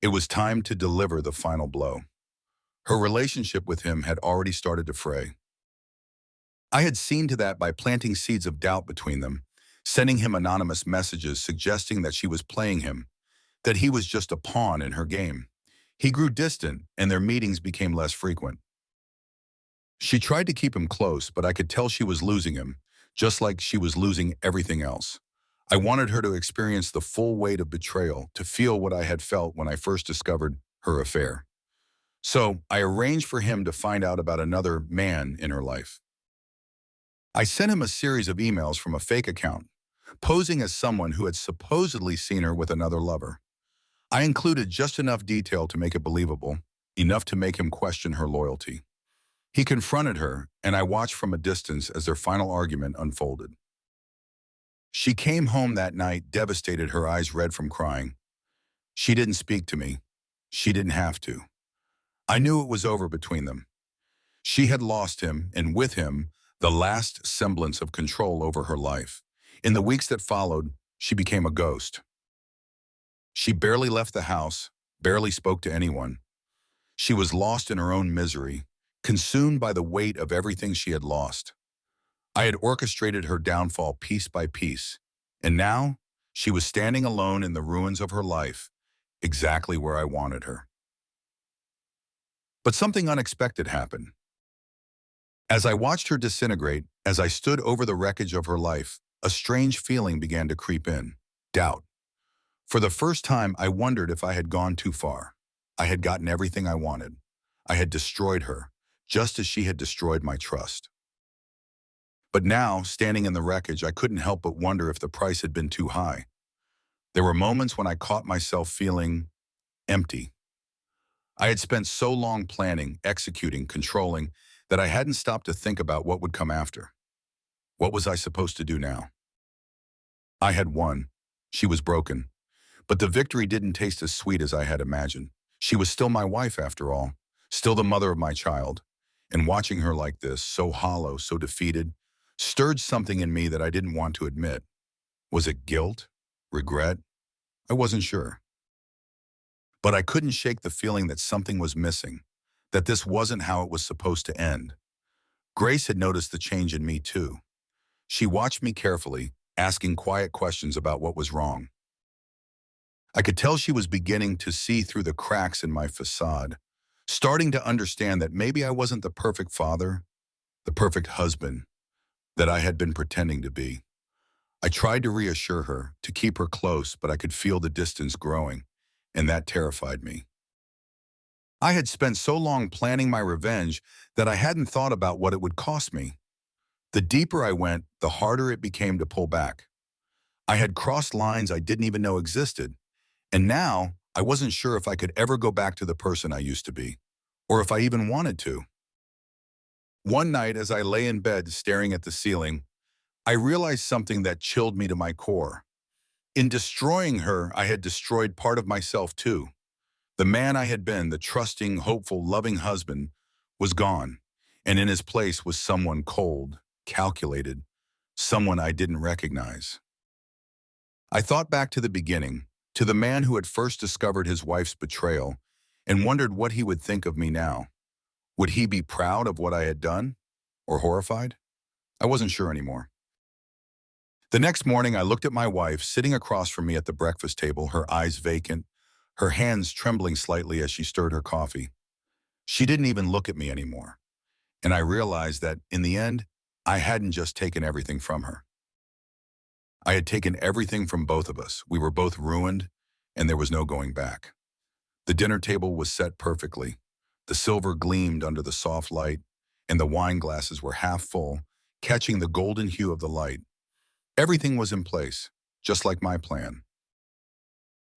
It was time to deliver the final blow. Her relationship with him had already started to fray. I had seen to that by planting seeds of doubt between them, sending him anonymous messages suggesting that she was playing him, that he was just a pawn in her game. He grew distant, and their meetings became less frequent. She tried to keep him close, but I could tell she was losing him, just like she was losing everything else. I wanted her to experience the full weight of betrayal, to feel what I had felt when I first discovered her affair. So I arranged for him to find out about another man in her life. I sent him a series of emails from a fake account, posing as someone who had supposedly seen her with another lover. I included just enough detail to make it believable, enough to make him question her loyalty. He confronted her, and I watched from a distance as their final argument unfolded. She came home that night devastated, her eyes red from crying. She didn't speak to me. She didn't have to. I knew it was over between them. She had lost him, and with him, the last semblance of control over her life. In the weeks that followed, she became a ghost. She barely left the house, barely spoke to anyone. She was lost in her own misery, consumed by the weight of everything she had lost. I had orchestrated her downfall piece by piece, and now she was standing alone in the ruins of her life, exactly where I wanted her. But something unexpected happened. As I watched her disintegrate, as I stood over the wreckage of her life, a strange feeling began to creep in: doubt. For the first time, I wondered if I had gone too far. I had gotten everything I wanted. I had destroyed her, just as she had destroyed my trust. But now, standing in the wreckage, I couldn't help but wonder if the price had been too high. There were moments when I caught myself feeling empty. I had spent so long planning, executing, controlling, that I hadn't stopped to think about what would come after. What was I supposed to do now? I had won. She was broken. But the victory didn't taste as sweet as I had imagined. She was still my wife, after all, still the mother of my child. And watching her like this, so hollow, so defeated, stirred something in me that I didn't want to admit. Was it guilt? Regret? I wasn't sure. But I couldn't shake the feeling that something was missing, that this wasn't how it was supposed to end. Grace had noticed the change in me too. She watched me carefully, asking quiet questions about what was wrong. I could tell she was beginning to see through the cracks in my facade, starting to understand that maybe I wasn't the perfect father, the perfect husband that I had been pretending to be. I tried to reassure her, to keep her close, but I could feel the distance growing, and that terrified me. I had spent so long planning my revenge that I hadn't thought about what it would cost me. The deeper I went, the harder it became to pull back. I had crossed lines I didn't even know existed, and now I wasn't sure if I could ever go back to the person I used to be, or if I even wanted to. One night, as I lay in bed staring at the ceiling, I realized something that chilled me to my core. In destroying her, I had destroyed part of myself too. The man I had been, the trusting, hopeful, loving husband, was gone, and in his place was someone cold, calculated, someone I didn't recognize. I thought back to the beginning, to the man who had first discovered his wife's betrayal, and wondered what he would think of me now. Would he be proud of what I had done, or horrified? I wasn't sure anymore. The next morning, I looked at my wife sitting across from me at the breakfast table, her eyes vacant, her hands trembling slightly as she stirred her coffee. She didn't even look at me anymore, and I realized that, in the end, I hadn't just taken everything from her. I had taken everything from both of us. We were both ruined, and there was no going back. The dinner table was set perfectly. The silver gleamed under the soft light, and the wine glasses were half full, catching the golden hue of the light. Everything was in place, just like my plan.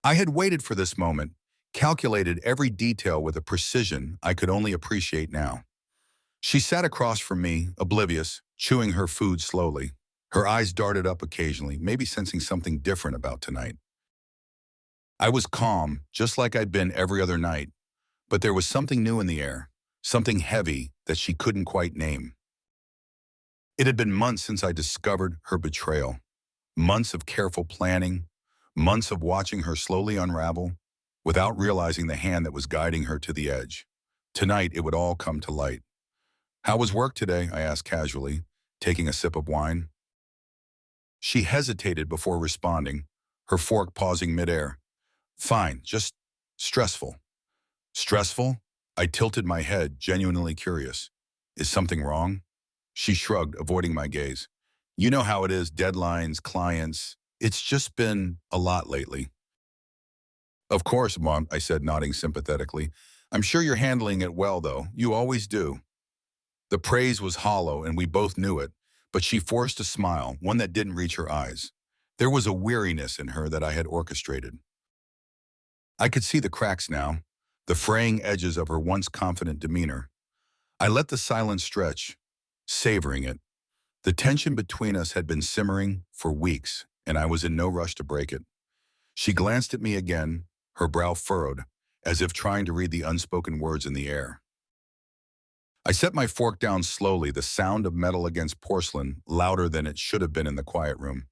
I had waited for this moment, calculated every detail with a precision I could only appreciate now. She sat across from me, oblivious, chewing her food slowly. Her eyes darted up occasionally, maybe sensing something different about tonight. I was calm, just like I'd been every other night, but there was something new in the air, something heavy that she couldn't quite name. It had been months since I discovered her betrayal. Months of careful planning, months of watching her slowly unravel, without realizing the hand that was guiding her to the edge. Tonight, it would all come to light. "How was work today?" I asked casually, taking a sip of wine. She hesitated before responding, her fork pausing midair. "Fine, just stressful." "Stressful?" I tilted my head, genuinely curious. "Is something wrong?" She shrugged, avoiding my gaze. "You know how it is, deadlines, clients. It's just been a lot lately." "Of course, Mom," I said, nodding sympathetically. "I'm sure you're handling it well, though. You always do." The praise was hollow, and we both knew it, but she forced a smile, one that didn't reach her eyes. There was a weariness in her that I had orchestrated. I could see the cracks now, the fraying edges of her once confident demeanor. I let the silence stretch, savoring it. The tension between us had been simmering for weeks, and I was in no rush to break it. She glanced at me again, her brow furrowed, as if trying to read the unspoken words in the air. I set my fork down slowly, the sound of metal against porcelain louder than it should have been in the quiet room.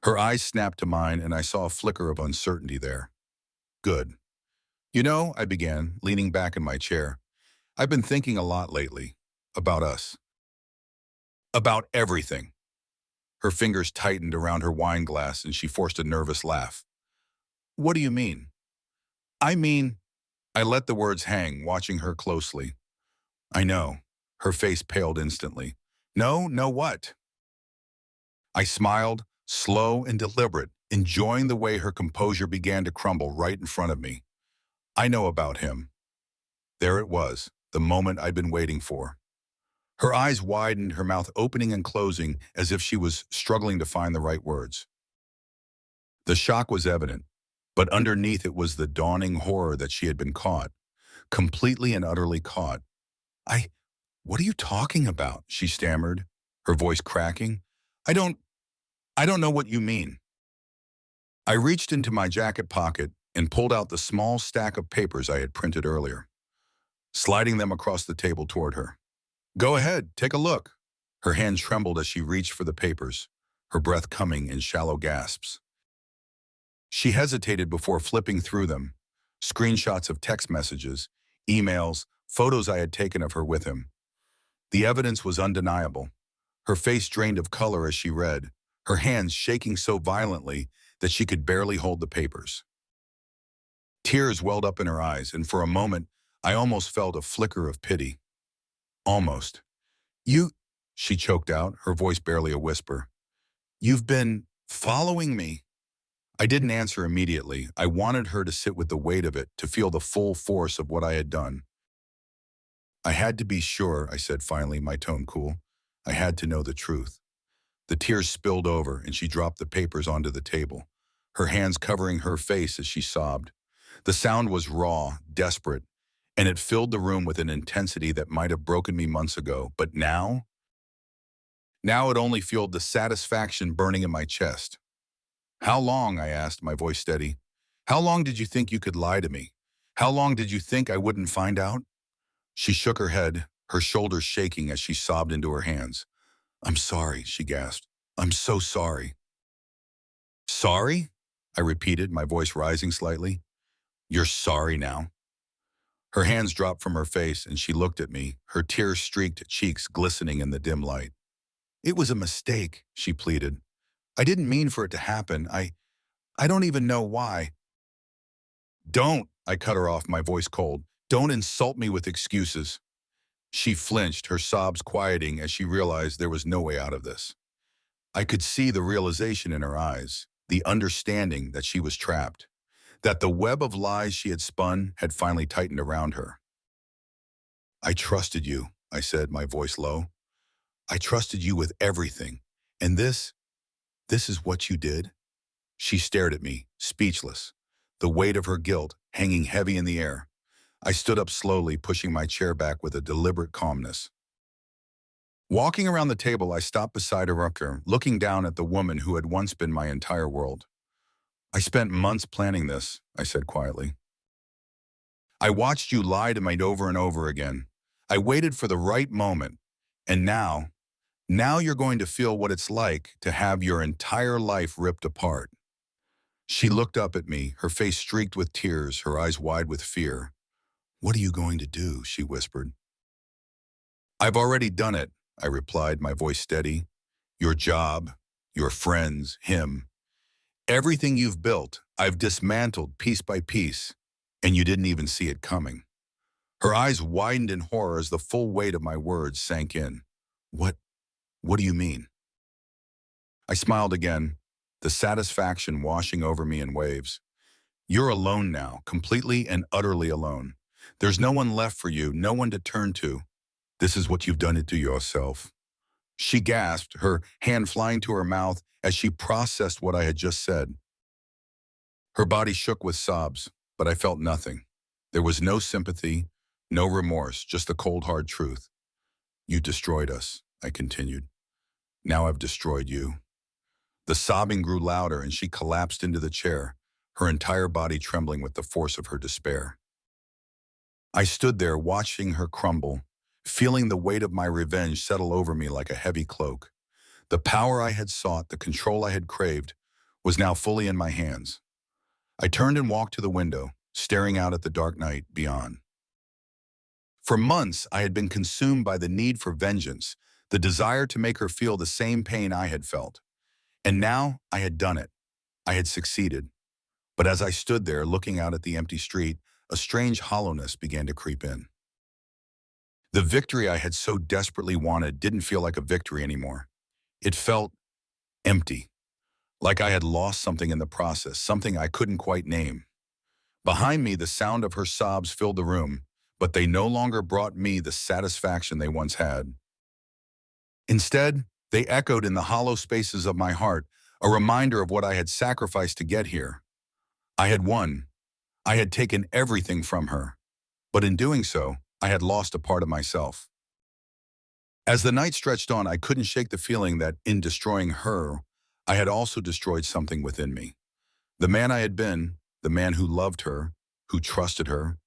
Her eyes snapped to mine, and I saw a flicker of uncertainty there. Good. You know, I began, leaning back in my chair, I've been thinking a lot lately. About us. About everything. Her fingers tightened around her wine glass and she forced a nervous laugh. What do you mean? I mean, I let the words hang, watching her closely. I know. Her face paled instantly. No, what? I smiled, slow and deliberate, enjoying the way her composure began to crumble right in front of me. I know about him. There it was, the moment I'd been waiting for. Her eyes widened, her mouth opening and closing as if she was struggling to find the right words. The shock was evident, but underneath it was the dawning horror that she had been caught, completely and utterly caught. What are you talking about? She stammered, her voice cracking. I don't know what you mean. I reached into my jacket pocket and pulled out the small stack of papers I had printed earlier, sliding them across the table toward her. Go ahead, take a look. Her hand trembled as she reached for the papers, her breath coming in shallow gasps. She hesitated before flipping through them, screenshots of text messages, emails, photos I had taken of her with him. The evidence was undeniable. Her face drained of color as she read, her hands shaking so violently that she could barely hold the papers. Tears welled up in her eyes, and for a moment, I almost felt a flicker of pity. Almost. She choked out, her voice barely a whisper. You've been following me. I didn't answer immediately. I wanted her to sit with the weight of it, to feel the full force of what I had done. I had to be sure, I said finally, my tone cool. I had to know the truth. The tears spilled over, and she dropped the papers onto the table, her hands covering her face as she sobbed. The sound was raw, desperate, and it filled the room with an intensity that might have broken me months ago. But now it only fueled the satisfaction burning in my chest. How long, I asked, my voice steady. How long did you think you could lie to me? How long did you think I wouldn't find out? She shook her head, her shoulders shaking as she sobbed into her hands. I'm sorry, she gasped. I'm so sorry. Sorry? I repeated, my voice rising slightly. You're sorry now? Her hands dropped from her face and she looked at me, her tear-streaked cheeks glistening in the dim light. It was a mistake, she pleaded. I didn't mean for it to happen. I don't even know why. Don't, I cut her off, my voice cold. Don't insult me with excuses. She flinched, her sobs quieting as she realized there was no way out of this. I could see the realization in her eyes, the understanding that she was trapped, that the web of lies she had spun had finally tightened around her. I trusted you, I said, my voice low. I trusted you with everything. And this is what you did? She stared at me, speechless, the weight of her guilt hanging heavy in the air. I stood up slowly, pushing my chair back with a deliberate calmness. Walking around the table, I stopped beside her, looking down at the woman who had once been my entire world. I spent months planning this, I said quietly. I watched you lie to me over and over again. I waited for the right moment. And now you're going to feel what it's like to have your entire life ripped apart. She looked up at me, her face streaked with tears, her eyes wide with fear. What are you going to do? She whispered. I've already done it, I replied, my voice steady. Your job, your friends, him. Everything you've built, I've dismantled piece by piece, and you didn't even see it coming. Her eyes widened in horror as the full weight of my words sank in. What do you mean? I smiled again, the satisfaction washing over me in waves. You're alone now, completely and utterly alone. There's no one left for you, no one to turn to. This is what you've done it to yourself. She gasped, her hand flying to her mouth as she processed what I had just said. Her body shook with sobs, but I felt nothing. There was no sympathy, no remorse, just the cold, hard truth. You destroyed us, I continued. Now I've destroyed you. The sobbing grew louder and she collapsed into the chair, her entire body trembling with the force of her despair. I stood there watching her crumble, feeling the weight of my revenge settle over me like a heavy cloak. The power I had sought, the control I had craved, was now fully in my hands. I turned and walked to the window, staring out at the dark night beyond. For months, I had been consumed by the need for vengeance, the desire to make her feel the same pain I had felt. And now I had done it. I had succeeded. But as I stood there looking out at the empty street, a strange hollowness began to creep in. The victory I had so desperately wanted didn't feel like a victory anymore. It felt empty, like I had lost something in the process, something I couldn't quite name. Behind me, the sound of her sobs filled the room, but they no longer brought me the satisfaction they once had. Instead, they echoed in the hollow spaces of my heart, a reminder of what I had sacrificed to get here. I had won. I had taken everything from her. But in doing so, I had lost a part of myself. As the night stretched on, I couldn't shake the feeling that in destroying her, I had also destroyed something within me. The man I had been, the man who loved her, who trusted her,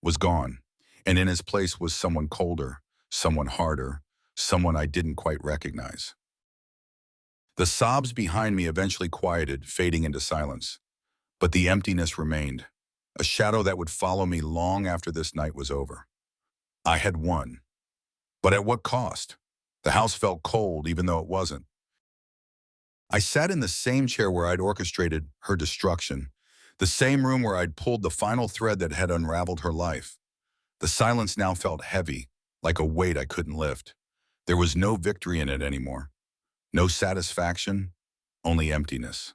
was gone. And in his place was someone colder, someone harder, someone I didn't quite recognize. The sobs behind me eventually quieted, fading into silence. But the emptiness remained, a shadow that would follow me long after this night was over. I had won. But at what cost? The house felt cold, even though it wasn't. I sat in the same chair where I'd orchestrated her destruction, the same room where I'd pulled the final thread that had unraveled her life. The silence now felt heavy, like a weight I couldn't lift. There was no victory in it anymore. No satisfaction, only emptiness.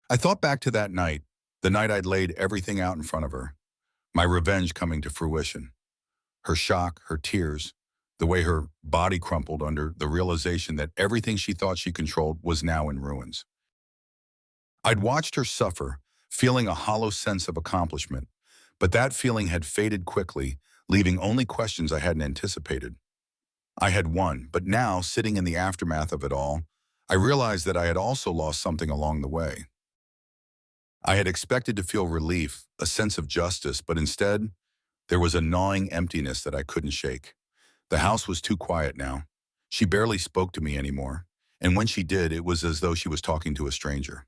I thought back to that night, the night I'd laid everything out in front of her, my revenge coming to fruition. Her shock, her tears, the way her body crumpled under the realization that everything she thought she controlled was now in ruins. I'd watched her suffer, feeling a hollow sense of accomplishment, but that feeling had faded quickly, leaving only questions I hadn't anticipated. I had won, but now, sitting in the aftermath of it all, I realized that I had also lost something along the way. I had expected to feel relief, a sense of justice, but instead, there was a gnawing emptiness that I couldn't shake. The house was too quiet now. She barely spoke to me anymore, and when she did, it was as though she was talking to a stranger.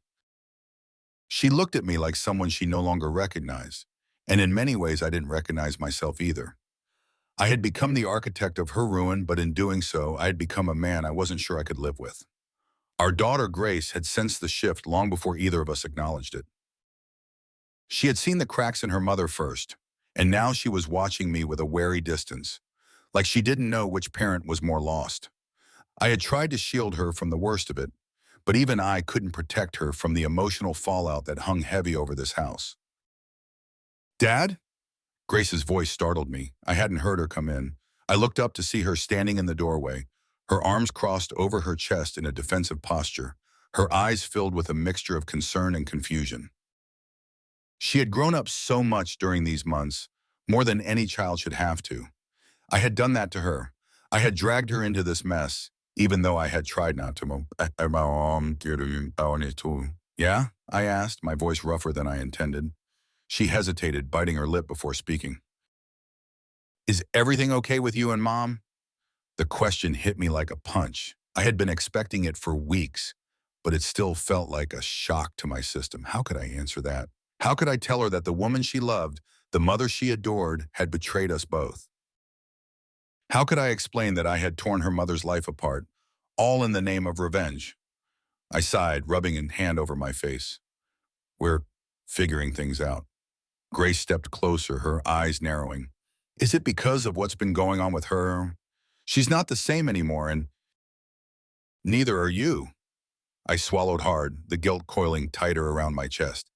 She looked at me like someone she no longer recognized, and in many ways I didn't recognize myself either. I had become the architect of her ruin, but in doing so, I had become a man I wasn't sure I could live with. Our daughter, Grace, had sensed the shift long before either of us acknowledged it. She had seen the cracks in her mother first, and now she was watching me with a wary distance, like she didn't know which parent was more lost. I had tried to shield her from the worst of it, but even I couldn't protect her from the emotional fallout that hung heavy over this house. "Dad?" Grace's voice startled me. I hadn't heard her come in. I looked up to see her standing in the doorway, her arms crossed over her chest in a defensive posture, her eyes filled with a mixture of concern and confusion. She had grown up so much during these months, more than any child should have to. I had done that to her. I had dragged her into this mess, even though I had tried not to. Yeah? I asked, my voice rougher than I intended. She hesitated, biting her lip before speaking. "Is everything okay with you and Mom?" The question hit me like a punch. I had been expecting it for weeks, but it still felt like a shock to my system. How could I answer that? How could I tell her that the woman she loved, the mother she adored, had betrayed us both? How could I explain that I had torn her mother's life apart, all in the name of revenge? I sighed, rubbing a hand over my face. "We're figuring things out." Grace stepped closer, her eyes narrowing. "Is it because of what's been going on with her? She's not the same anymore, and neither are you." I swallowed hard, the guilt coiling tighter around my chest.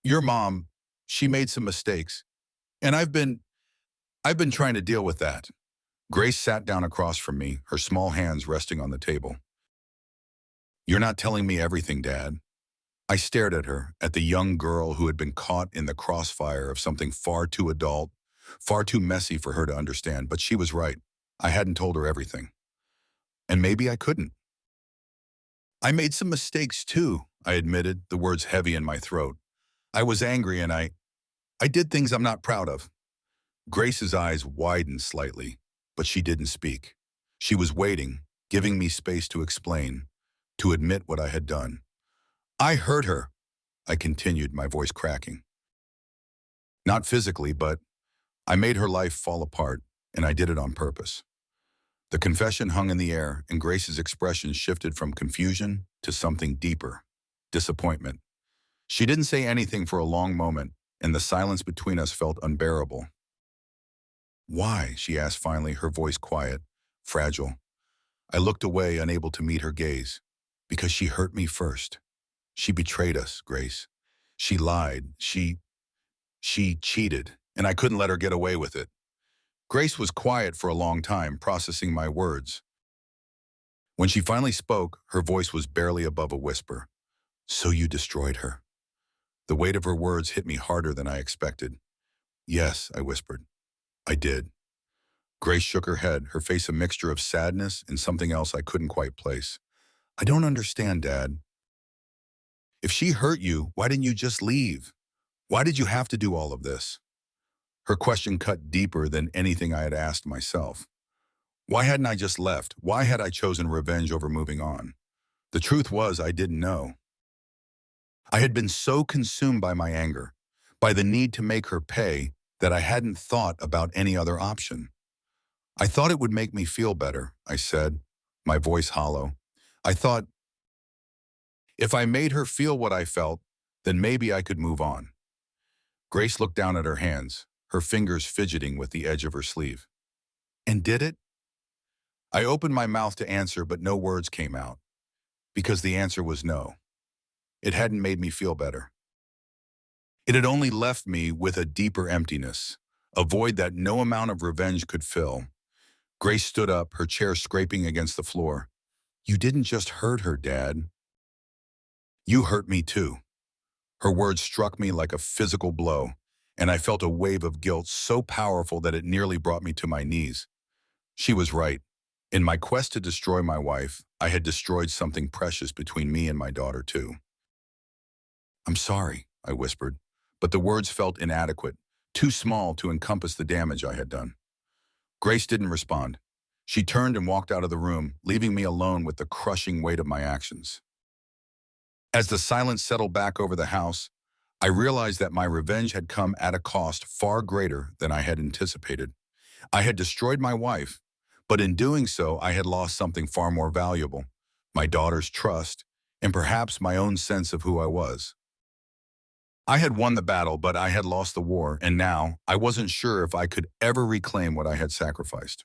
"Your mom, she made some mistakes, and I've been trying to deal with that." Grace sat down across from me, her small hands resting on the table. "You're not telling me everything, Dad." I stared at her, at the young girl who had been caught in the crossfire of something far too adult, far too messy for her to understand, but she was right. I hadn't told her everything. And maybe I couldn't. I made some mistakes too, I admitted, the words heavy in my throat. I was angry and I did things I'm not proud of. Grace's eyes widened slightly, but she didn't speak. She was waiting, giving me space to explain, to admit what I had done. "I hurt her," I continued, my voice cracking. "Not physically, but I made her life fall apart, and I did it on purpose." The confession hung in the air, and Grace's expression shifted from confusion to something deeper, disappointment. She didn't say anything for a long moment, and the silence between us felt unbearable. "Why?" she asked finally, her voice quiet, fragile. I looked away, unable to meet her gaze. "Because she hurt me first. She betrayed us, Grace. She lied. She cheated, and I couldn't let her get away with it." Grace was quiet for a long time, processing my words. When she finally spoke, her voice was barely above a whisper. "So you destroyed her." The weight of her words hit me harder than I expected. "Yes," I whispered. "I did." Grace shook her head, her face a mixture of sadness and something else I couldn't quite place. "I don't understand, Dad. If she hurt you, why didn't you just leave? Why did you have to do all of this?" Her question cut deeper than anything I had asked myself. Why hadn't I just left? Why had I chosen revenge over moving on? The truth was, I didn't know. I had been so consumed by my anger, by the need to make her pay, that I hadn't thought about any other option. "I thought it would make me feel better," I said, my voice hollow. "I thought if I made her feel what I felt, then maybe I could move on." Grace looked down at her hands, her fingers fidgeting with the edge of her sleeve. "And did it?" I opened my mouth to answer, but no words came out, because the answer was no. It hadn't made me feel better. It had only left me with a deeper emptiness, a void that no amount of revenge could fill. Grace stood up, her chair scraping against the floor. "You didn't just hurt her, Dad. You hurt me too." Her words struck me like a physical blow, and I felt a wave of guilt so powerful that it nearly brought me to my knees. She was right. In my quest to destroy my wife, I had destroyed something precious between me and my daughter too. "I'm sorry," I whispered, but the words felt inadequate, too small to encompass the damage I had done. Grace didn't respond. She turned and walked out of the room, leaving me alone with the crushing weight of my actions. As the silence settled back over the house, I realized that my revenge had come at a cost far greater than I had anticipated. I had destroyed my wife, but in doing so, I had lost something far more valuable: my daughter's trust, and perhaps my own sense of who I was. I had won the battle, but I had lost the war, and now I wasn't sure if I could ever reclaim what I had sacrificed.